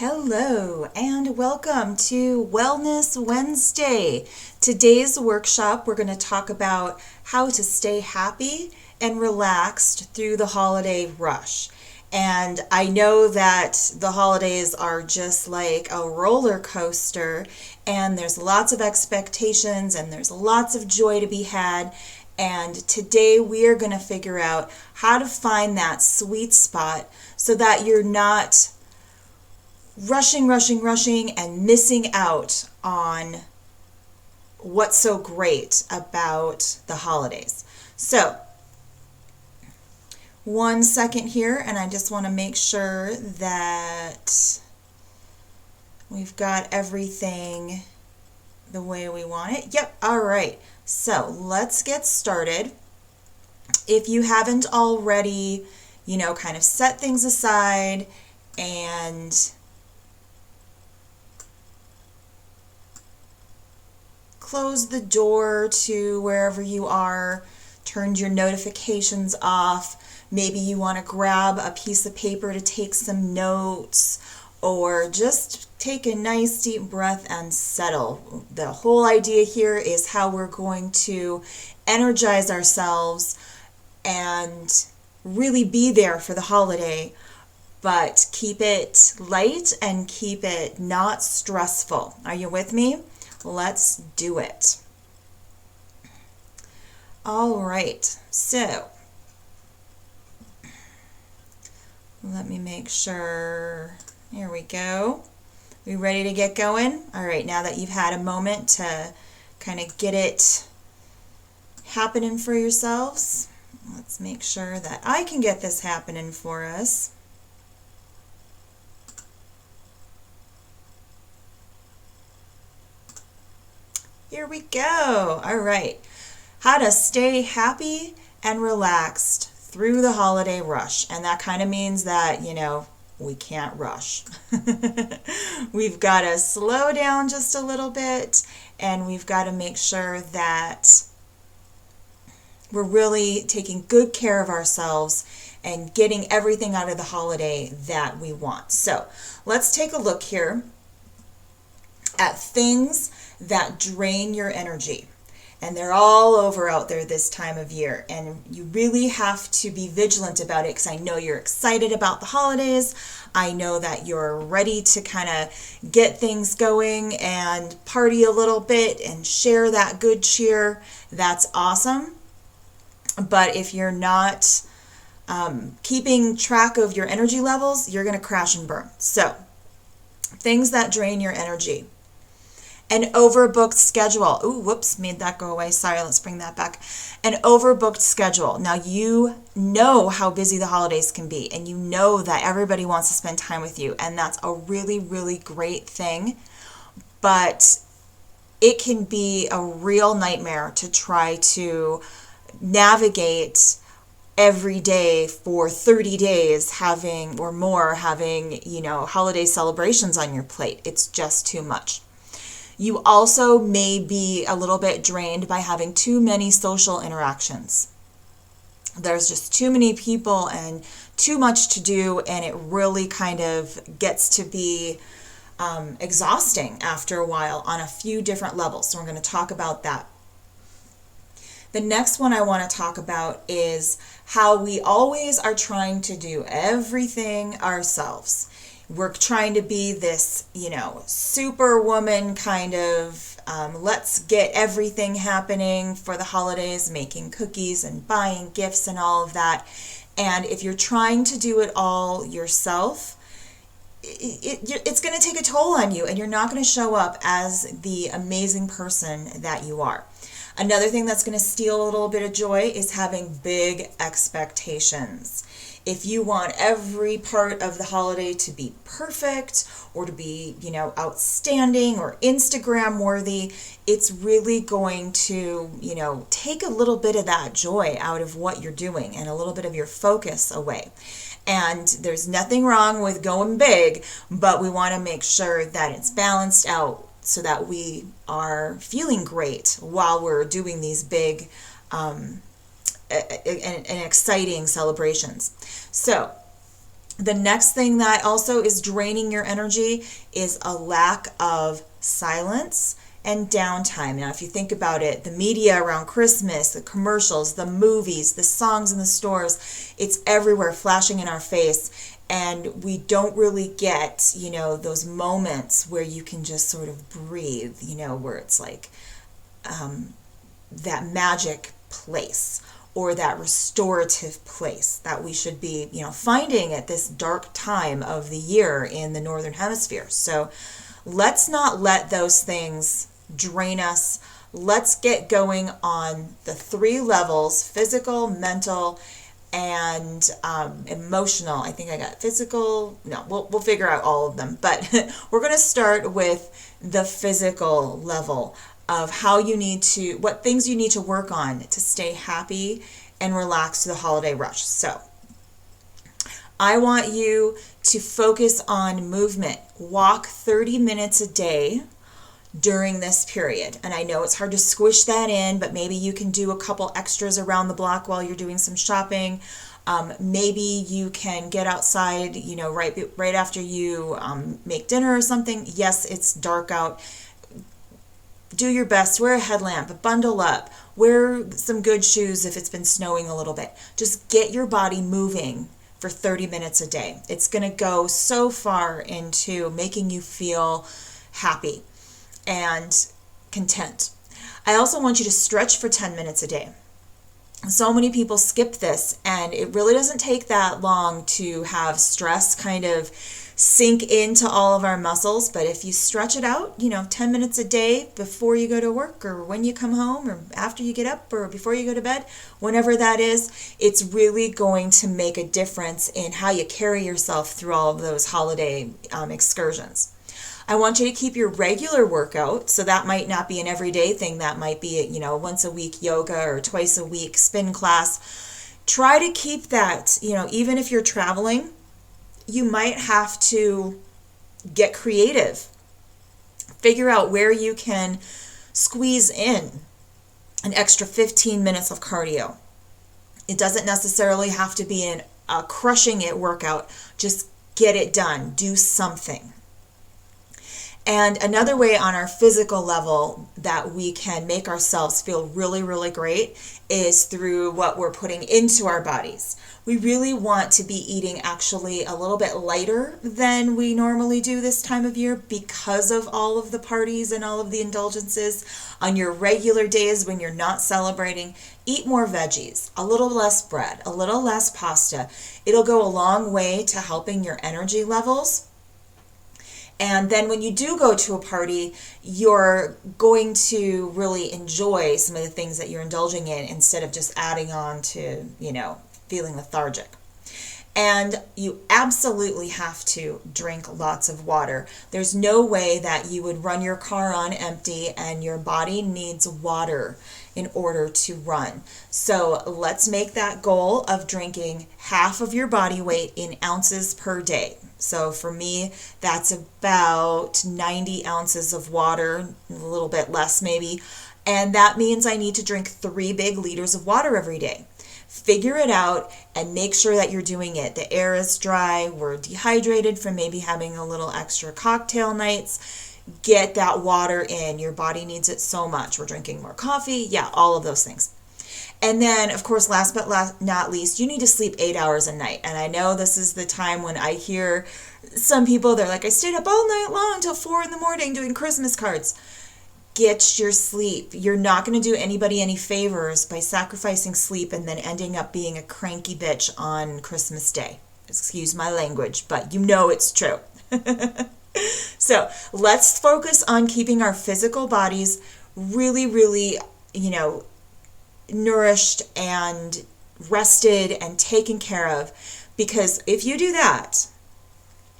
Hello and welcome to Wellness Wednesday. Today's workshop, we're going to talk about how to stay happy and relaxed through the holiday rush. And I know that the holidays are just like a roller coaster, and there's lots of expectations and there's lots of joy to be had. And today we are going to figure out how to find that sweet spot so that you're not rushing, and missing out on what's so great about the holidays. So, 1 second here, and I just want to make sure that we've got everything the way we want it. Yep, all right. So, let's get started. If you haven't already, kind of set things aside and close the door to wherever you are, turned your notifications off. Maybe you want to grab a piece of paper to take some notes, or just take a nice deep breath and settle. The whole idea here is how we're going to energize ourselves and really be there for the holiday, but keep it light and keep it not stressful. Are you with me? Let's do it. All right, so let me make sure. Here we go. We ready to get going? All right, now that you've had a moment to kind of get it happening for yourselves, let's make sure that I can get this happening for us. Here we go. All right. How to stay happy and relaxed through the holiday rush. And that kind of means that, we can't rush. We've got to slow down just a little bit, and we've got to make sure that we're really taking good care of ourselves and getting everything out of the holiday that we want. So let's take a look here at things that drain your energy. And they're all over out there this time of year. And you really have to be vigilant about it, because I know you're excited about the holidays. I know that you're ready to kind of get things going and party a little bit and share that good cheer. That's awesome. But if you're not keeping track of your energy levels, you're going to crash and burn. So, things that drain your energy. An overbooked schedule. Ooh, whoops, made that go away. Sorry, let's bring that back. An overbooked schedule. Now, you know how busy the holidays can be, and you know that everybody wants to spend time with you, and that's a really, really great thing. But it can be a real nightmare to try to navigate every day for 30 days having holiday celebrations on your plate. It's just too much. You also may be a little bit drained by having too many social interactions. There's just too many people and too much to do, and it really kind of gets to be exhausting after a while on a few different levels. So we're going to talk about that. The next one I want to talk about is how we always are trying to do everything ourselves. We're trying to be this, superwoman kind of, let's get everything happening for the holidays, making cookies and buying gifts and all of that. And if you're trying to do it all yourself, it's going to take a toll on you, and you're not going to show up as the amazing person that you are. Another thing that's going to steal a little bit of joy is having big expectations. If you want every part of the holiday to be perfect or to be, outstanding or Instagram worthy, it's really going to, take a little bit of that joy out of what you're doing and a little bit of your focus away. And there's nothing wrong with going big, but we want to make sure that it's balanced out so that we are feeling great while we're doing these big and exciting celebrations. So The next thing that also is draining your energy is a lack of silence and downtime. Now, if you think about it, the media around Christmas, the commercials, the movies, the songs in the stores, it's everywhere flashing in our face. And we don't really get, those moments where you can just sort of breathe, where it's like that magic place or that restorative place that we should be, finding at this dark time of the year in the Northern Hemisphere. So let's not let those things drain us. Let's get going on the 3 levels: physical, mental, and emotional. I think I got physical. No, we'll figure out all of them. But we're going to start with the physical level of what things you need to work on to stay happy and relaxed through the holiday rush. So I want you to focus on movement. Walk 30 minutes a day during this period. And I know it's hard to squish that in, but maybe you can do a couple extras around the block while you're doing some shopping. Maybe you can get outside, right after you make dinner or something. Yes, it's dark out. Do your best. Wear a headlamp, bundle up, wear some good shoes if it's been snowing a little bit. Just get your body moving for 30 minutes a day. It's going to go so far into making you feel happy and content. I also want you to stretch for 10 minutes a day. So many people skip this, and it really doesn't take that long to have stress kind of sink into all of our muscles. But if you stretch it out, 10 minutes a day before you go to work or when you come home or after you get up or before you go to bed, whenever that is, it's really going to make a difference in how you carry yourself through all of those holiday excursions. I want you to keep your regular workout. So that might not be an everyday thing. That might be, once a week yoga or twice a week spin class. Try to keep that, even if you're traveling, you might have to get creative. Figure out where you can squeeze in an extra 15 minutes of cardio. It doesn't necessarily have to be a crushing it workout. Just get it done. Do something. And another way on our physical level that we can make ourselves feel really, really great is through what we're putting into our bodies. We really want to be eating actually a little bit lighter than we normally do this time of year because of all of the parties and all of the indulgences. On your regular days when you're not celebrating, eat more veggies, a little less bread, a little less pasta. It'll go a long way to helping your energy levels. And then when you do go to a party, you're going to really enjoy some of the things that you're indulging in instead of just adding on to, feeling lethargic. And you absolutely have to drink lots of water. There's no way that you would run your car on empty, and your body needs water in order to run. So let's make that goal of drinking half of your body weight in ounces per day. So for me, that's about 90 ounces of water, a little bit less maybe. And that means I need to drink 3 big liters of water every day. Figure it out and make sure that you're doing it. The air is dry. We're dehydrated from maybe having a little extra cocktail nights. Get that water in. Your body needs it so much. We're drinking more coffee. Yeah, all of those things. And then, of course, last but not least, you need to sleep 8 hours a night. And I know this is the time when I hear some people, they're like, I stayed up all night long until 4 a.m. doing Christmas cards. Get your sleep. You're not going to do anybody any favors by sacrificing sleep and then ending up being a cranky bitch on Christmas Day. Excuse my language, but it's true. So let's focus on keeping our physical bodies really, really, nourished and rested and taken care of. Because if you do that,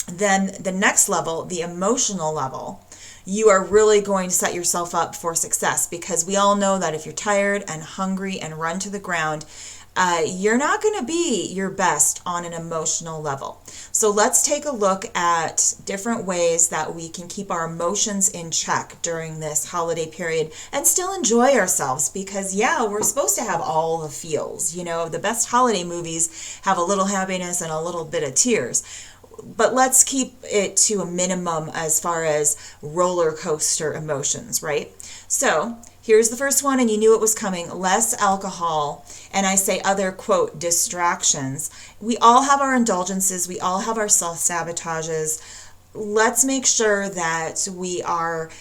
then the next level, the emotional level, you are really going to set yourself up for success, because we all know that if you're tired and hungry and run to the ground, you're not going to be your best on an emotional level. So let's take a look at different ways that we can keep our emotions in check during this holiday period and still enjoy ourselves, because yeah, we're supposed to have all the feels. You know, the best holiday movies have a little happiness and a little bit of tears. But let's keep it to a minimum as far as roller coaster emotions, right? So here's the first one, and you knew it was coming: less alcohol. And I say other, quote, distractions. We all have our indulgences. We all have our self-sabotages. Let's make sure that we are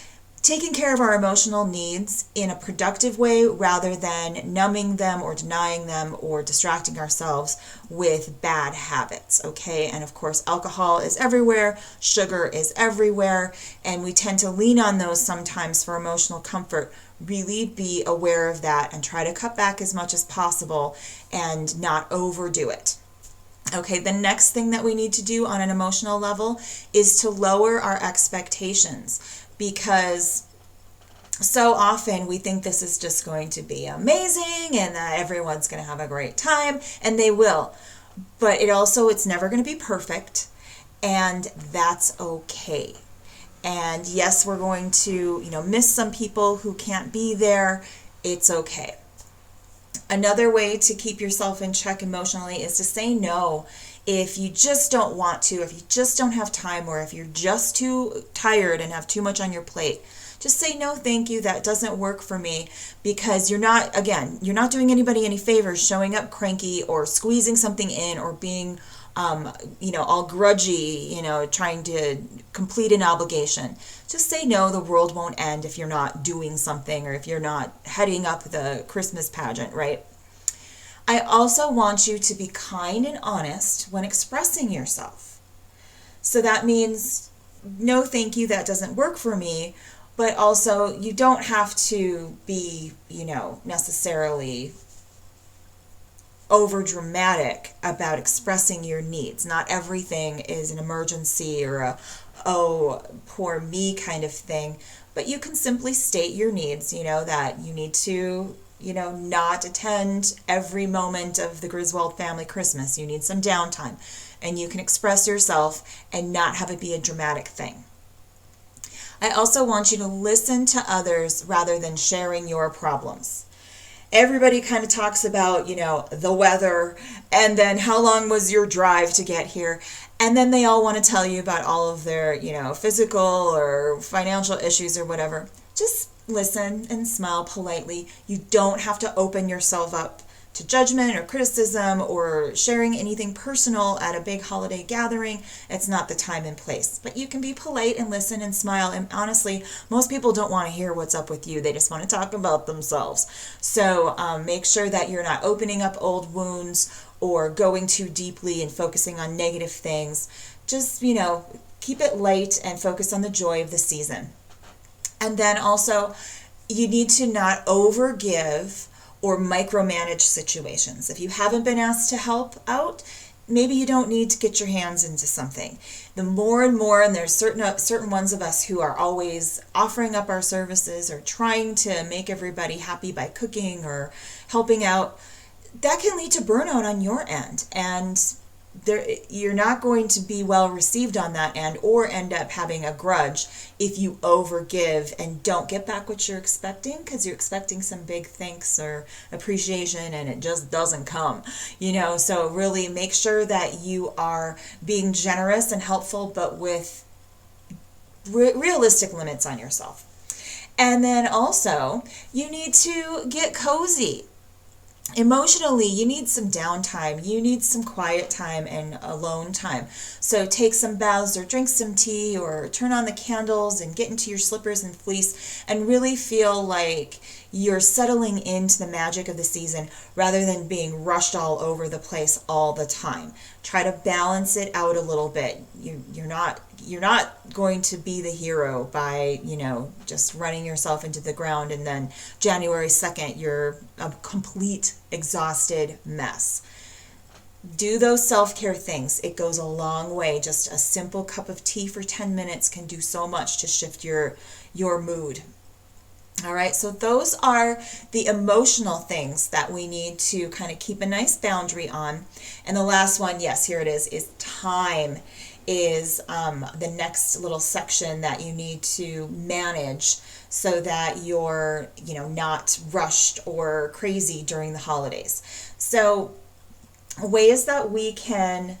taking care of our emotional needs in a productive way rather than numbing them or denying them or distracting ourselves with bad habits, okay? And of course, alcohol is everywhere, sugar is everywhere, and we tend to lean on those sometimes for emotional comfort. Really be aware of that and try to cut back as much as possible and not overdo it. Okay, the next thing that we need to do on an emotional level is to lower our expectations, because so often we think this is just going to be amazing and that everyone's going to have a great time, and they will. But it's never going to be perfect, and that's okay. And yes, we're going to, miss some people who can't be there. It's okay. Another way to keep yourself in check emotionally is to say no if you just don't want to, if you just don't have time, or if you're just too tired and have too much on your plate. Just say no, thank you, that doesn't work for me, because you're not doing anybody any favors showing up cranky or squeezing something in or being all grudgy, trying to complete an obligation. Just say no. The world won't end if you're not doing something or if you're not heading up the Christmas pageant, right? I also want you to be kind and honest when expressing yourself. So that means, no, thank you, that doesn't work for me. But also, you don't have to be, necessarily over dramatic about expressing your needs. Not everything is an emergency or a, oh, poor me kind of thing. But you can simply state your needs, that you need to, not attend every moment of the Griswold family Christmas. You need some downtime. And you can express yourself and not have it be a dramatic thing. I also want you to listen to others rather than sharing your problems. Everybody kind of talks about, the weather, and then how long was your drive to get here. And then they all want to tell you about all of their, physical or financial issues or whatever. Just listen and smile politely. You don't have to open yourself up to judgment or criticism or sharing anything personal at a big holiday gathering. It's not the time and place. But you can be polite and listen and smile. And honestly, most people don't want to hear what's up with you. They just want to talk about themselves. So make sure that you're not opening up old wounds or going too deeply and focusing on negative things. Just, keep it light and focus on the joy of the season. And then also, you need to not overgive or micromanage situations. If you haven't been asked to help out, maybe you don't need to get your hands into something. The more and more, and there's certain ones of us who are always offering up our services or trying to make everybody happy by cooking or helping out, that can lead to burnout on your end. And you're not going to be well received on that end, or end up having a grudge if you overgive and don't get back what you're expecting, because you're expecting some big thanks or appreciation and it just doesn't come. So really make sure that you are being generous and helpful, but with realistic limits on yourself. And then also, you need to get cozy. Emotionally, you need some downtime. You need some quiet time and alone time. So take some baths or drink some tea or turn on the candles and get into your slippers and fleece and really feel like you're settling into the magic of the season rather than being rushed all over the place all the time. Try to balance it out a little bit. You're not going to be the hero by, just running yourself into the ground and then January 2nd, you're a complete exhausted mess. Do those self-care things. It goes a long way. Just a simple cup of tea for 10 minutes can do so much to shift your mood. All right, so those are the emotional things that we need to kind of keep a nice boundary on. And the last one, yes, here it is time is the next little section that you need to manage so that you're, not rushed or crazy during the holidays. So ways that we can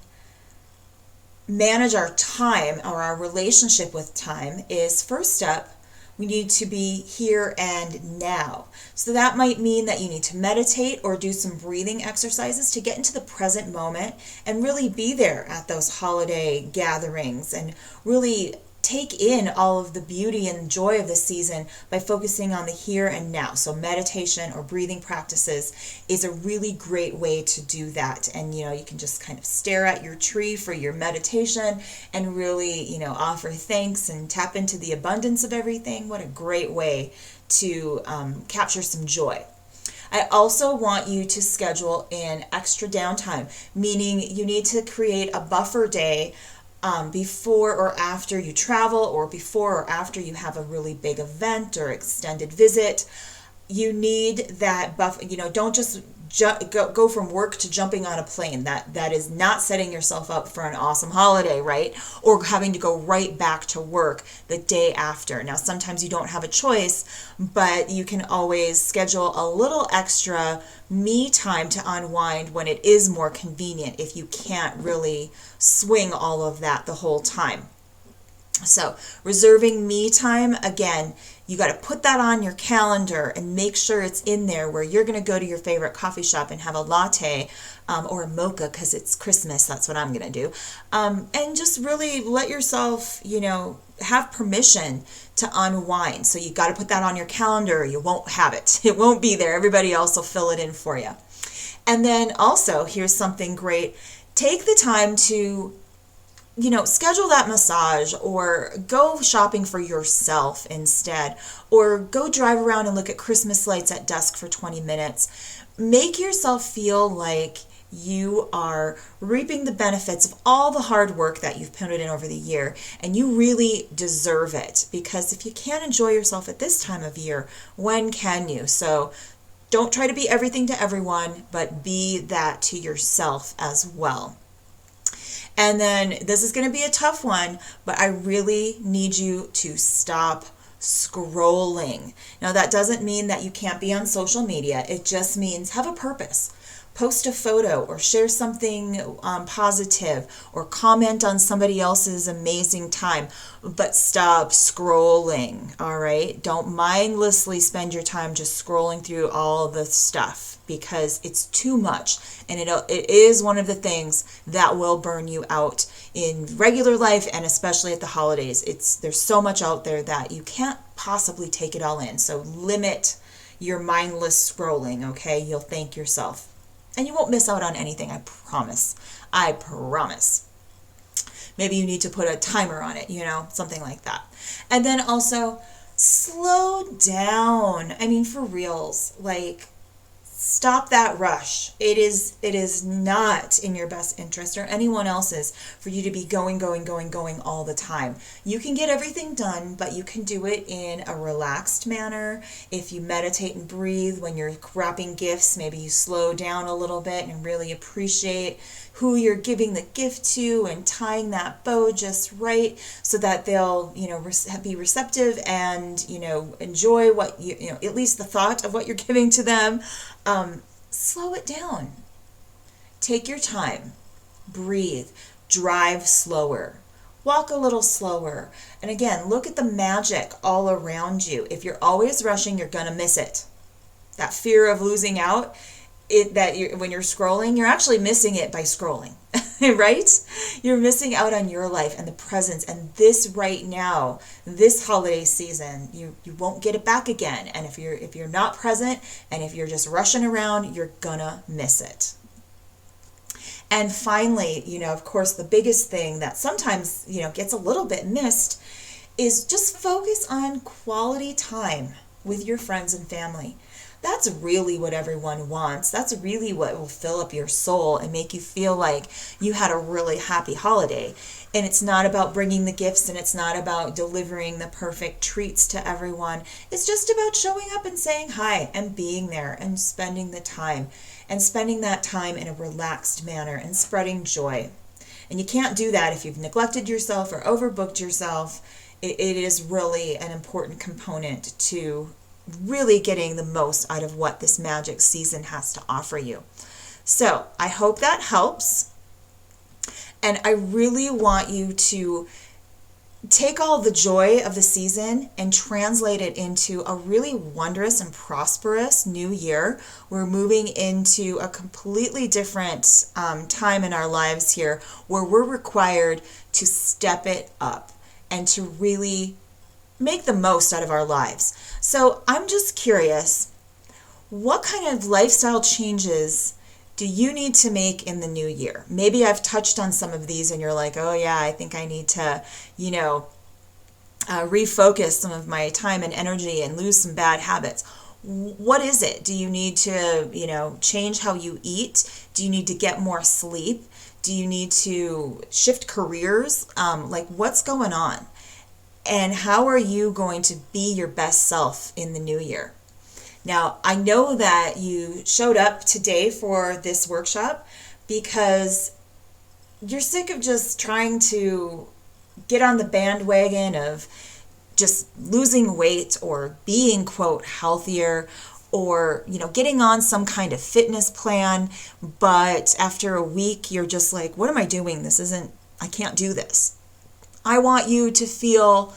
manage our time or our relationship with time is, first up, we need to be here and now. So that might mean that you need to meditate or do some breathing exercises to get into the present moment and really be there at those holiday gatherings and really take in all of the beauty and joy of the season by focusing on the here and now. So meditation or breathing practices is a really great way to do that. And you can just kind of stare at your tree for your meditation and really, offer thanks and tap into the abundance of everything. What a great way to capture some joy. I also want you to schedule in extra downtime, meaning you need to create a buffer day before or after you travel, or before or after you have a really big event or extended visit. You need that buffer. Don't just go from work to jumping on a plane. That is not setting yourself up for an awesome holiday, right? Or having to go right back to work the day after. Now, sometimes you don't have a choice, but you can always schedule a little extra me time to unwind when it is more convenient if you can't really swing all of that the whole time. So reserving me time, again, you got to put that on your calendar and make sure it's in there where you're going to go to your favorite coffee shop and have a latte or a mocha because it's Christmas. That's what I'm going to do. And just really let yourself, have permission to unwind. So you got to put that on your calendar. You won't have it. It won't be there. Everybody else will fill it in for you. And then also, here's something great. Take the time to schedule that massage or go shopping for yourself instead, or go drive around and look at Christmas lights at dusk for 20 minutes. Make yourself feel like you are reaping the benefits of all the hard work that you've put in over the year, and you really deserve it, because if you can't enjoy yourself at this time of year, when can you? So don't try to be everything to everyone, but be that to yourself as well. And then this is going to be a tough one, but I really need you to stop scrolling. Now, that doesn't mean that you can't be on social media. It just means have a purpose. Post a photo or share something positive or comment on somebody else's amazing time, but stop scrolling, all right? Don't mindlessly spend your time just scrolling through all the stuff, because it's too much, and it is one of the things that will burn you out in regular life, and especially at the holidays. There's so much out there that you can't possibly take it all in. So limit your mindless scrolling, okay? You'll thank yourself. And you won't miss out on anything, I promise. I promise. Maybe you need to put a timer on it, something like that. And then also, slow down. I mean, for reals, stop that rush. It is not in your best interest or anyone else's for you to be going all the time. You can get everything done, but you can do it in a relaxed manner. If you meditate and breathe when you're wrapping gifts, maybe you slow down a little bit and really appreciate who you're giving the gift to and tying that bow just right so that they'll, be receptive and, enjoy what at least the thought of what you're giving to them. Slow it down. Take your time. Breathe. Drive slower. Walk a little slower. And again, look at the magic all around you. If you're always rushing, you're going to miss it. That fear of losing out, when you're scrolling, you're actually missing it by scrolling, right? You're missing out on your life and the presence and this right now, this holiday season. You won't get it back again. And if you're not present and if you're just rushing around, you're gonna miss it. And finally, of course, the biggest thing that sometimes, gets a little bit missed is just focus on quality time with your friends and family. That's really what everyone wants. That's really what will fill up your soul and make you feel like you had a really happy holiday. And it's not about bringing the gifts, and it's not about delivering the perfect treats to everyone. It's just about showing up and saying hi and being there and spending the time, and spending that time in a relaxed manner and spreading joy. And you can't do that if you've neglected yourself or overbooked yourself. It is really an important component to really getting the most out of what this magic season has to offer you. So I hope that helps. And I really want you to take all the joy of the season and translate it into a really wondrous and prosperous new year. We're moving into a completely different time in our lives here, where we're required to step it up and to really make the most out of our lives. So I'm just curious, what kind of lifestyle changes do you need to make in the new year? Maybe I've touched on some of these and you're like, oh yeah, I think I need to, refocus some of my time and energy and lose some bad habits. What is it? Do you need to, change how you eat? Do you need to get more sleep? Do you need to shift careers? What's going on? And how are you going to be your best self in the new year? Now, I know that you showed up today for this workshop because you're sick of just trying to get on the bandwagon of just losing weight or being, quote, healthier, or, getting on some kind of fitness plan. But after a week, you're just like, what am I doing? I can't do this. I want you to feel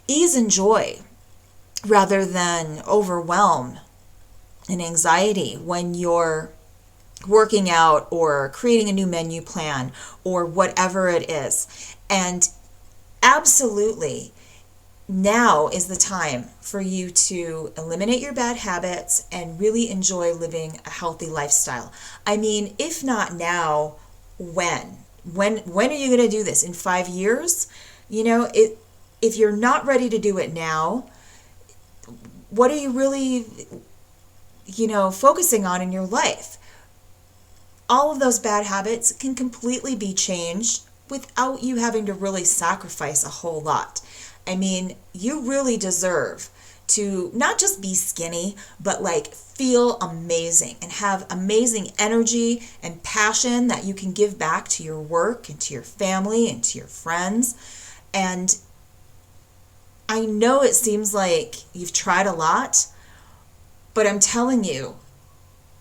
ease and joy rather than overwhelm and anxiety when you're working out or creating a new menu plan or whatever it is. And absolutely, now is the time for you to eliminate your bad habits and really enjoy living a healthy lifestyle. I mean, if not now, when? When are you going to do this? In 5 years? If you're not ready to do it now, what are you really, focusing on in your life? All of those bad habits can completely be changed without you having to really sacrifice a whole lot. I mean, you really deserve to not just be skinny, but feel amazing and have amazing energy and passion that you can give back to your work and to your family and to your friends. And I know it seems like you've tried a lot, but I'm telling you,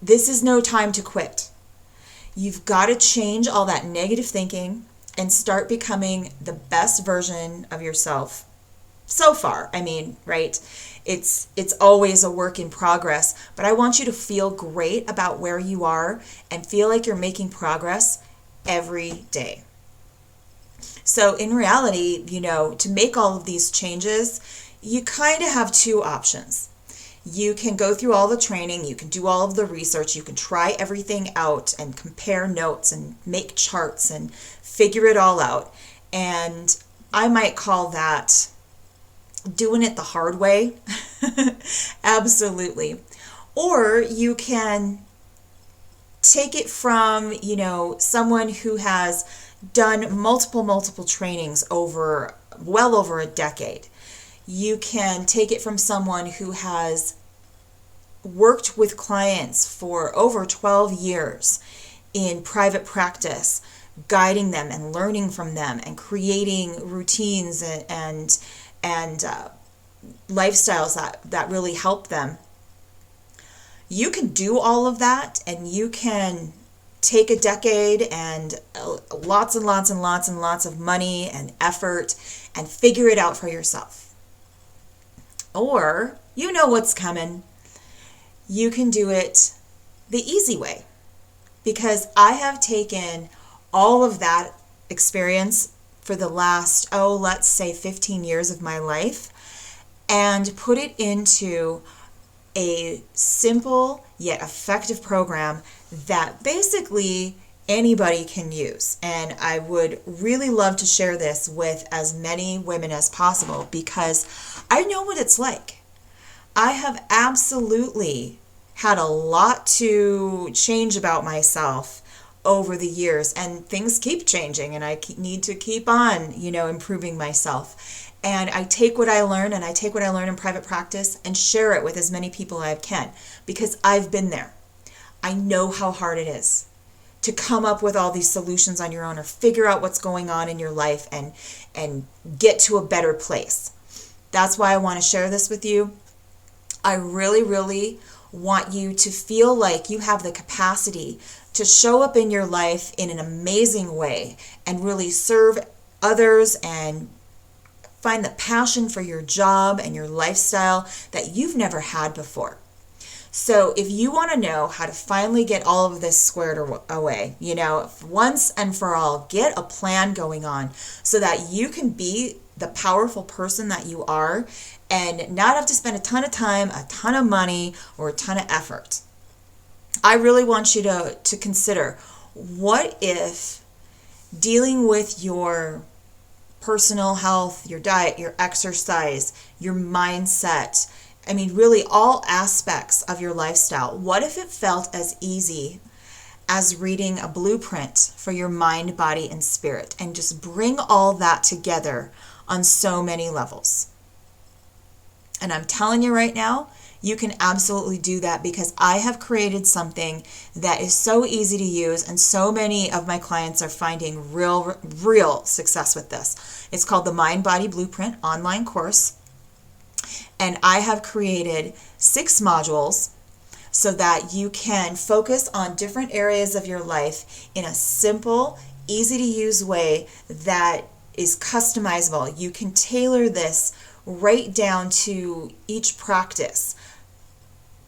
this is no time to quit. You've got to change all that negative thinking and start becoming the best version of yourself. So far, right? It's always a work in progress, but I want you to feel great about where you are and feel like you're making progress every day. So in reality, to make all of these changes, you kind of have two options. You can go through all the training, you can do all of the research, you can try everything out and compare notes and make charts and figure it all out. And I might call that doing it the hard way. Absolutely. Or you can take it from, someone who has done multiple trainings over a decade. You can take it from someone who has worked with clients for over 12 years in private practice, guiding them and learning from them and creating routines and lifestyles that really help them. You can do all of that, and you can take a decade and lots and lots and lots and lots of money and effort and figure it out for yourself. Or, what's coming. You can do it the easy way, because I have taken all of that experience for the last, let's say 15 years of my life and put it into a simple yet effective program that basically anybody can use. And I would really love to share this with as many women as possible because I know what it's like. I have absolutely had a lot to change about myself over the years, and things keep changing, and I need to keep on, improving myself. And I take what I learn, and I take what I learn in private practice and share it with as many people as I can, because I've been there. I know how hard it is to come up with all these solutions on your own, or figure out what's going on in your life and get to a better place. That's why I want to share this with you. I really, really want you to feel like you have the capacity to show up in your life in an amazing way and really serve others and find the passion for your job and your lifestyle that you've never had before. So if you want to know how to finally get all of this squared away, once and for all, get a plan going on so that you can be the powerful person that you are and not have to spend a ton of time, a ton of money, or a ton of effort. I really want you to consider, what if dealing with your personal health, your diet, your exercise, your mindset, really all aspects of your lifestyle, what if it felt as easy as reading a blueprint for your mind, body, and spirit, and just bring all that together on so many levels? And I'm telling you right now, you can absolutely do that, because I have created something that is so easy to use, and so many of my clients are finding real success with this. It's called the Mind Body Blueprint online course. And I have created 6 modules so that you can focus on different areas of your life in a simple, easy to use way that is customizable. You can tailor this right down to each practice,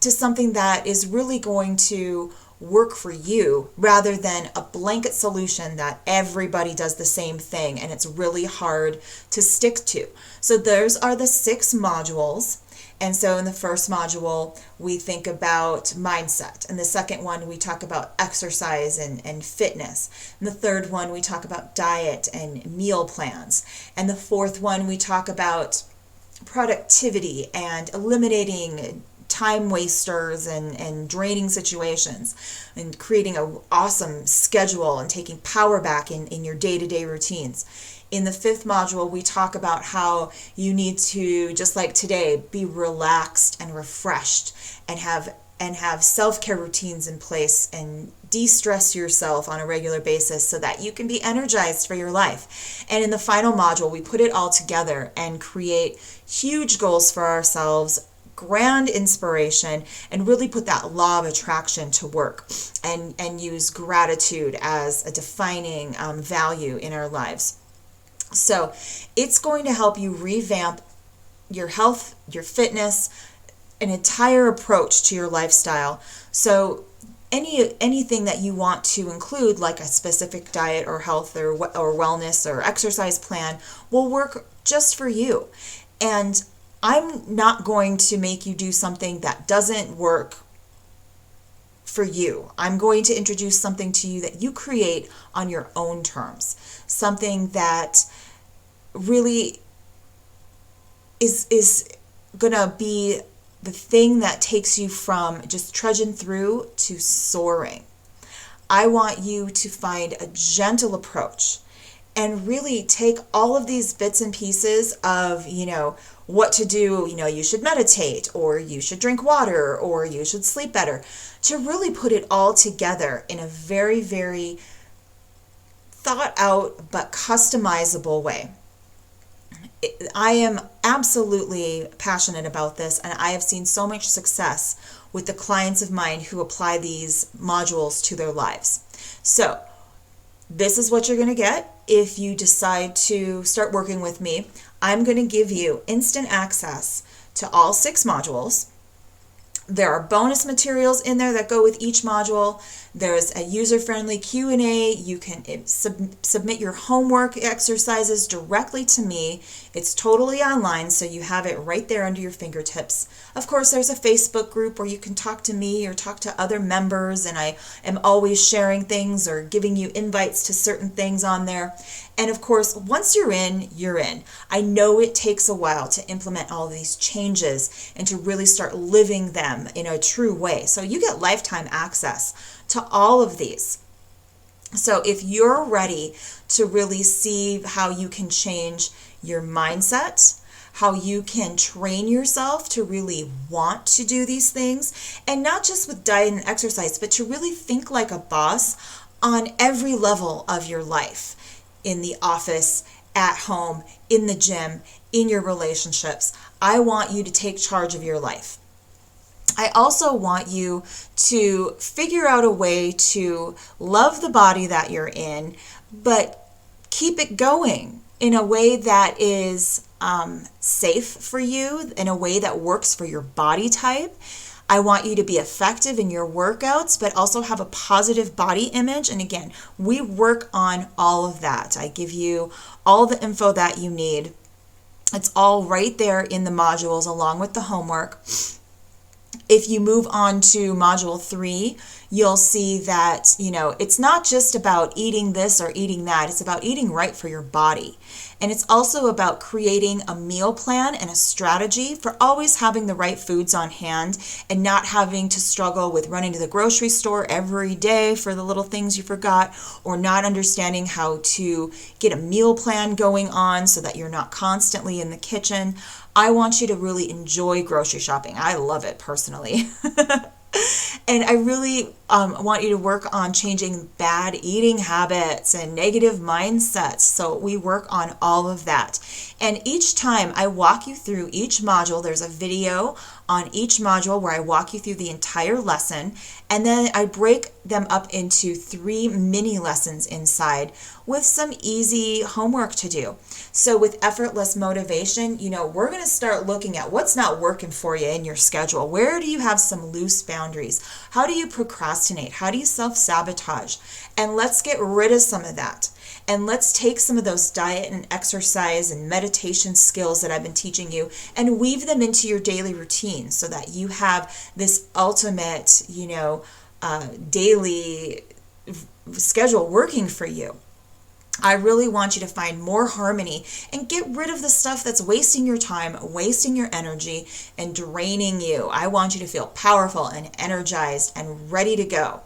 to something that is really going to work for you, rather than a blanket solution that everybody does the same thing and it's really hard to stick to. So those are the 6 modules. And so in the first module, we think about mindset. In the second one, we talk about exercise and fitness. In the third one, we talk about diet and meal plans. And the fourth one, we talk about productivity and eliminating time wasters and draining situations, and creating an awesome schedule and taking power back in your day-to-day routines. In the 5th module, we talk about how you need to, just like today, be relaxed and refreshed, and have self-care routines in place, and de-stress yourself on a regular basis so that you can be energized for your life. And in the final module, we put it all together and create huge goals for ourselves, grand inspiration, and really put that law of attraction to work, and use gratitude as a defining value in our lives. So it's going to help you revamp your health, your fitness, an entire approach to your lifestyle. So anything that you want to include, like a specific diet or health or wellness or exercise plan, will work just for you. And I'm not going to make you do something that doesn't work for you. I'm going to introduce something to you that you create on your own terms. Something that really is going to be the thing that takes you from just trudging through to soaring. I want you to find a gentle approach and really take all of these bits and pieces of, what to do. You should meditate, or you should drink water, or you should sleep better, to really put it all together in a very, very thought out but customizable way. I am absolutely passionate about this, and I have seen so much success with the clients of mine who apply these modules to their lives. So this is what you're going to get if you decide to start working with me. I'm going to give you instant access to all 6 modules. There are bonus materials in there that go with each module. There's a user-friendly Q&A. You can submit your homework exercises directly to me. It's totally online, so you have it right there under your fingertips. Of course, there's a Facebook group where you can talk to me or talk to other members, and I am always sharing things or giving you invites to certain things on there. And of course, once you're in, you're in. I know it takes a while to implement all of these changes and to really start living them in a true way. So you get lifetime access to all of these. So if you're ready to really see how you can change your mindset, how you can train yourself to really want to do these things, and not just with diet and exercise, but to really think like a boss on every level of your life, in the office, at home, in the gym, in your relationships. I want you to take charge of your life. I also want you to figure out a way to love the body that you're in, but keep it going in a way that is safe for you, in a way that works for your body type. I want you to be effective in your workouts, but also have a positive body image. And again, we work on all of that. I give you all the info that you need. It's all right there in the modules along with the homework. If you move on to module 3, you'll see that, it's not just about eating this or eating that. It's about eating right for your body. And it's also about creating a meal plan and a strategy for always having the right foods on hand and not having to struggle with running to the grocery store every day for the little things you forgot, or not understanding how to get a meal plan going on so that you're not constantly in the kitchen. I want you to really enjoy grocery shopping. I love it personally. And I really want you to work on changing bad eating habits and negative mindsets. So we work on all of that. And each time I walk you through each module, there's a video on each module where I walk you through the entire lesson. And then I break them up into 3 mini lessons inside with some easy homework to do. So with effortless motivation, we're going to start looking at what's not working for you in your schedule. Where do you have some loose boundaries? How do you procrastinate? How do you self-sabotage? And let's get rid of some of that. And let's take some of those diet and exercise and meditation skills that I've been teaching you and weave them into your daily routine so that you have this ultimate, daily schedule working for you. I really want you to find more harmony and get rid of the stuff that's wasting your time, wasting your energy, and draining you. I want you to feel powerful and energized and ready to go.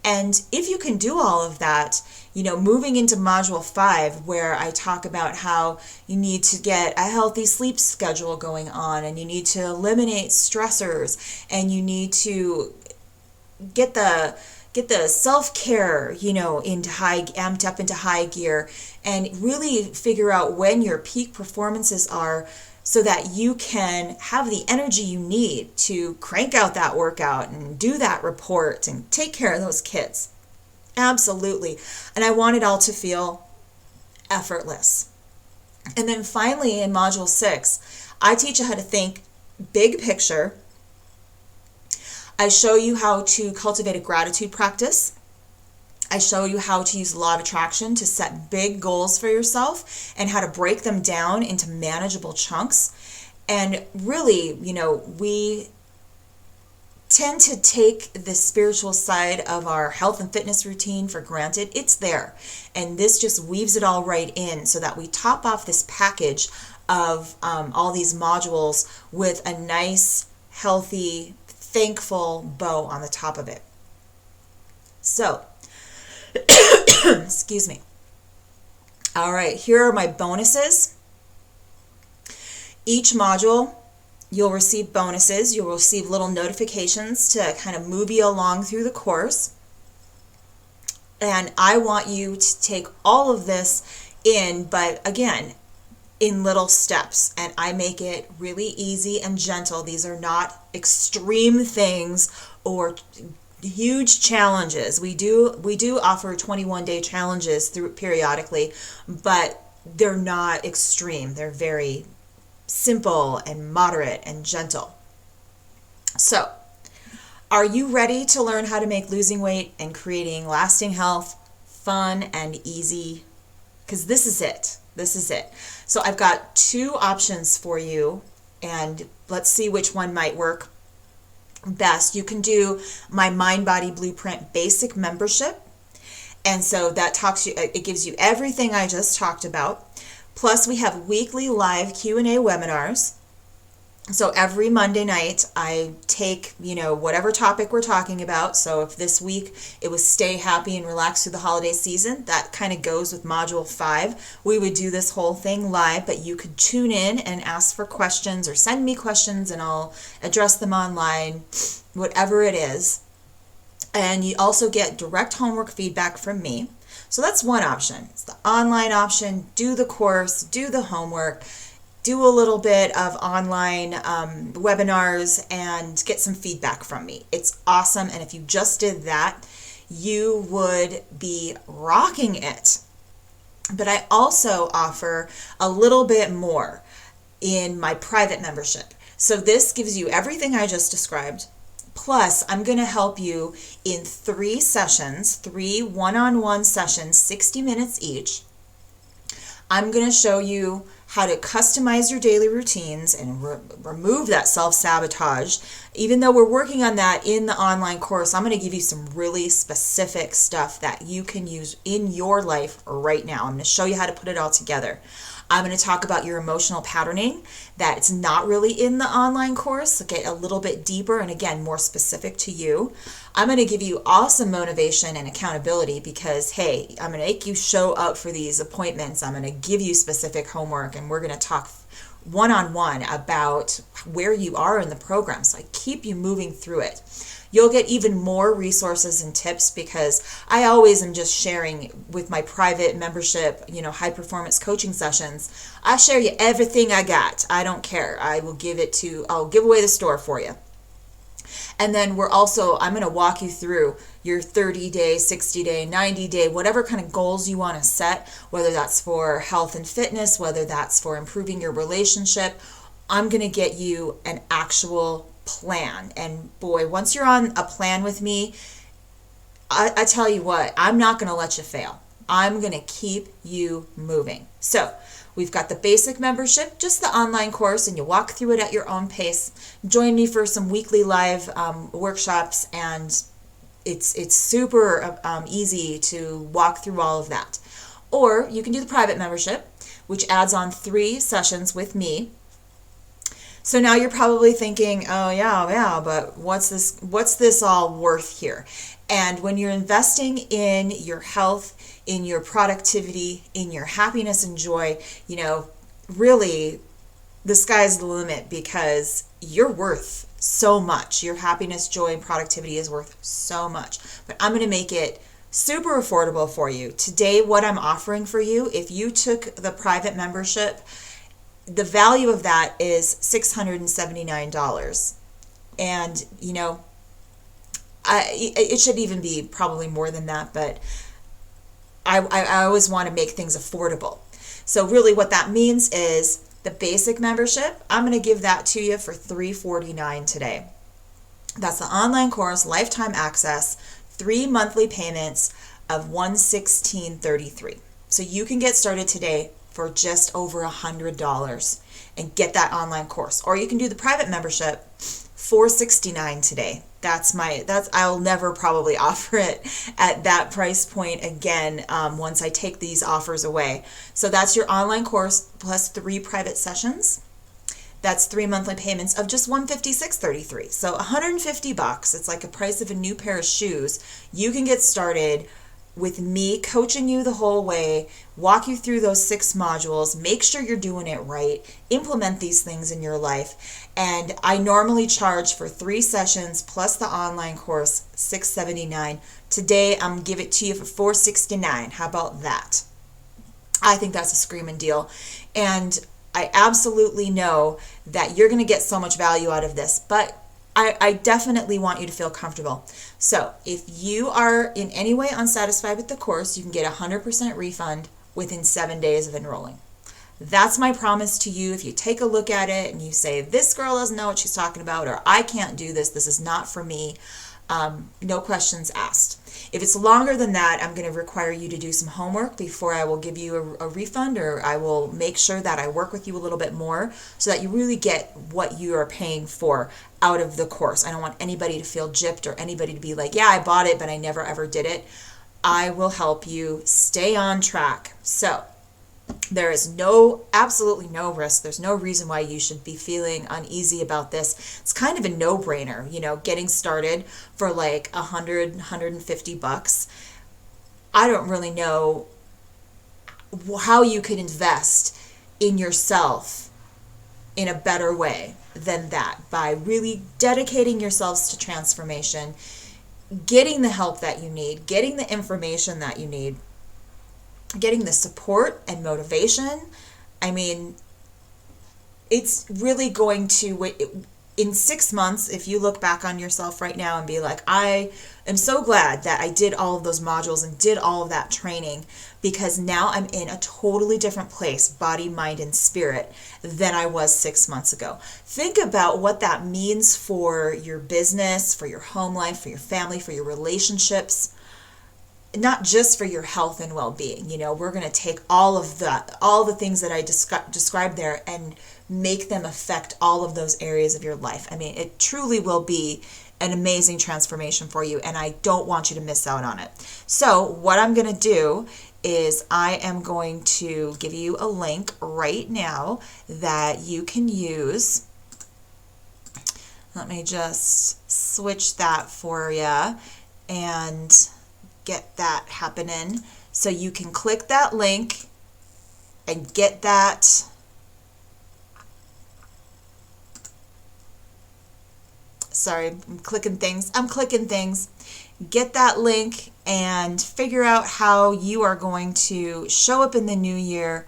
And if you can do all of that, moving into module 5, where I talk about how you need to get a healthy sleep schedule going on, and you need to eliminate stressors, and you need to get the self-care, amped up into high gear, and really figure out when your peak performances are so that you can have the energy you need to crank out that workout and do that report and take care of those kids. Absolutely. And I want it all to feel effortless. And then finally in module 6, I teach you how to think big picture. I show you how to cultivate a gratitude practice. I show you how to use the law of attraction to set big goals for yourself and how to break them down into manageable chunks. And really, we tend to take the spiritual side of our health and fitness routine for granted. It's there. And this just weaves it all right in so that we top off this package of all these modules with a nice, healthy, thankful bow on the top of it. So, excuse me. All right, here are my bonuses. Each module, you'll receive bonuses. You'll receive little notifications to kind of move you along through the course. And I want you to take all of this in, but again, in little steps, and I make it really easy and gentle. These are not extreme things or huge challenges. We do offer 21-day challenges through periodically, but they're not extreme. They're very simple and moderate and gentle. So, are you ready to learn how to make losing weight and creating lasting health fun and easy? Because this is it. This is it. So I've got 2 options for you, and let's see which one might work best. You can do my Mind Body Blueprint basic membership, and so that it gives you everything I just talked about. Plus we have weekly live Q&A webinars. So every Monday night, I take, whatever topic we're talking about. So if this week it was stay happy and relax through the holiday season, that kind of goes with module 5. We would do this whole thing live, but you could tune in and ask for questions or send me questions and I'll address them online, whatever it is. And you also get direct homework feedback from me. So that's one option. It's the online option. Do the course, do the homework, do a little bit of online webinars and get some feedback from me. It's awesome. And if you just did that, you would be rocking it. But I also offer a little bit more in my private membership. So this gives you everything I just described. Plus, I'm going to help you in 3 sessions, 3 one-on-one sessions, 60 minutes each. I'm going to show you how to customize your daily routines and remove that self-sabotage. Even though we're working on that in the online course, I'm going to give you some really specific stuff that you can use in your life right now. I'm going to show you how to put it all together. I'm going to talk about your emotional patterning that's not really in the online course, so get a little bit deeper and again, more specific to you. I'm going to give you awesome motivation and accountability because, hey, I'm going to make you show up for these appointments. I'm going to give you specific homework and we're going to talk one-on-one about where you are in the program. So I keep you moving through it. You'll get even more resources and tips because I always am just sharing with my private membership, high performance coaching sessions. I share you everything I got. I don't care. I'll give away the store for you. And then I'm going to walk you through your 30-day, 60-day, 90-day, whatever kind of goals you want to set, whether that's for health and fitness, whether that's for improving your relationship. I'm going to get you an actual plan. And boy, once you're on a plan with me, I tell you what, I'm not going to let you fail. I'm going to keep you moving. So we've got the basic membership, just the online course, and you walk through it at your own pace. Join me for some weekly live workshops, and it's super easy to walk through all of that. Or you can do the private membership, which adds on 3 sessions with me. So now you're probably thinking, oh yeah, but what's this all worth here? And when you're investing in your health, in your productivity, in your happiness and joy, really the sky's the limit because you're worth so much. Your happiness, joy, and productivity is worth so much. But I'm going to make it super affordable for you. Today, what I'm offering for you, if you took the private membership, the value of that is $679. And, it should even be probably more than that, but I always want to make things affordable. So really what that means is the basic membership, I'm going to give that to you for $349 today. That's the online course, lifetime access, 3 monthly payments of $116.33. So you can get started today for just over $100 and get that online course. Or you can do the private membership, $469 today. I'll never probably offer it at that price point again once I take these offers away. So that's your online course plus 3 private sessions. That's 3 monthly payments of just $156.33. So $150. It's like a price of a new pair of shoes. You can get started with me coaching you the whole way, walk you through those 6 modules, make sure you're doing it right, implement these things in your life. And I normally charge for 3 sessions plus the online course $679. Today I'm giving it to you for $469. How about that? I think that's a screaming deal. And I absolutely know that you're going to get so much value out of this, but I definitely want you to feel comfortable. So if you are in any way unsatisfied with the course, you can get a 100% refund within 7 days of enrolling. That's my promise to you. If you take a look at it and you say, this girl doesn't know what she's talking about, or I can't do this, this is not for me, no questions asked. If it's longer than that, I'm going to require you to do some homework before I will give you a refund, or I will make sure that I work with you a little bit more so that you really get what you are paying for out of the course. I don't want anybody to feel gypped or anybody to be like, yeah, I bought it, but I never ever did it. I will help you stay on track. So There is absolutely no risk. There's no reason why you should be feeling uneasy about this. It's kind of a no-brainer, getting started for like 150 bucks. I don't really know how you could invest in yourself in a better way than that, by really dedicating yourselves to transformation, getting the help that you need, getting the information that you need, getting the support and motivation. I mean, it's really going to, in 6 months, if you look back on yourself right now and be like, I am so glad that I did all of those modules and did all of that training, because now I'm in a totally different place, body, mind, and spirit, than I was 6 months ago. Think about what that means for your business, for your home life, for your family, for your relationships, not just for your health and well-being. We're going to take all the things that I described there and make them affect all of those areas of your life. I mean, it truly will be an amazing transformation for you, and I don't want you to miss out on it. So what I'm going to do is I am going to give you a link right now that you can use. Let me just switch that for you and get that happening. So you can click that link and get that. Sorry, I'm clicking things. Get that link and figure out how you are going to show up in the new year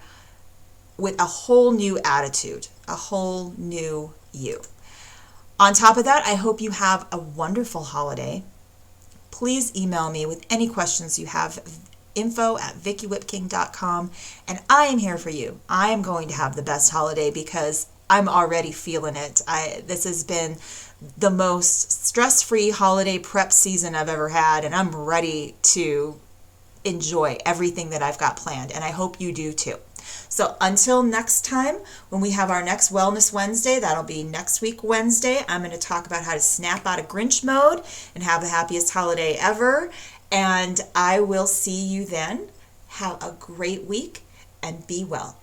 with a whole new attitude, a whole new you. On top of that, I hope you have a wonderful holiday. Please email me with any questions you have, info@VickiWhipking.com, and I am here for you. I am going to have the best holiday because I'm already feeling it. This has been the most stress-free holiday prep season I've ever had, and I'm ready to enjoy everything that I've got planned, and I hope you do too. So until next time, when we have our next Wellness Wednesday, that'll be next week Wednesday, I'm going to talk about how to snap out of Grinch mode and have the happiest holiday ever. And I will see you then. Have a great week and be well.